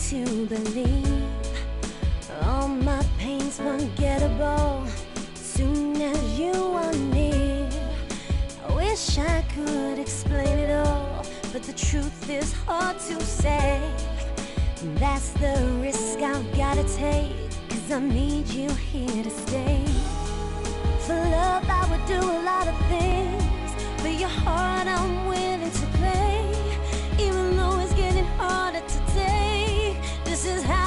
to believe all my pain's forgettable soon as you are near. I wish I could explain it all, but the truth is hard to say. That's the risk I've gotta take, 'cause I need you here to stay. For love I would do a lot of things, for your heart I'm willing to play. Even though it's getting harder to take, this is how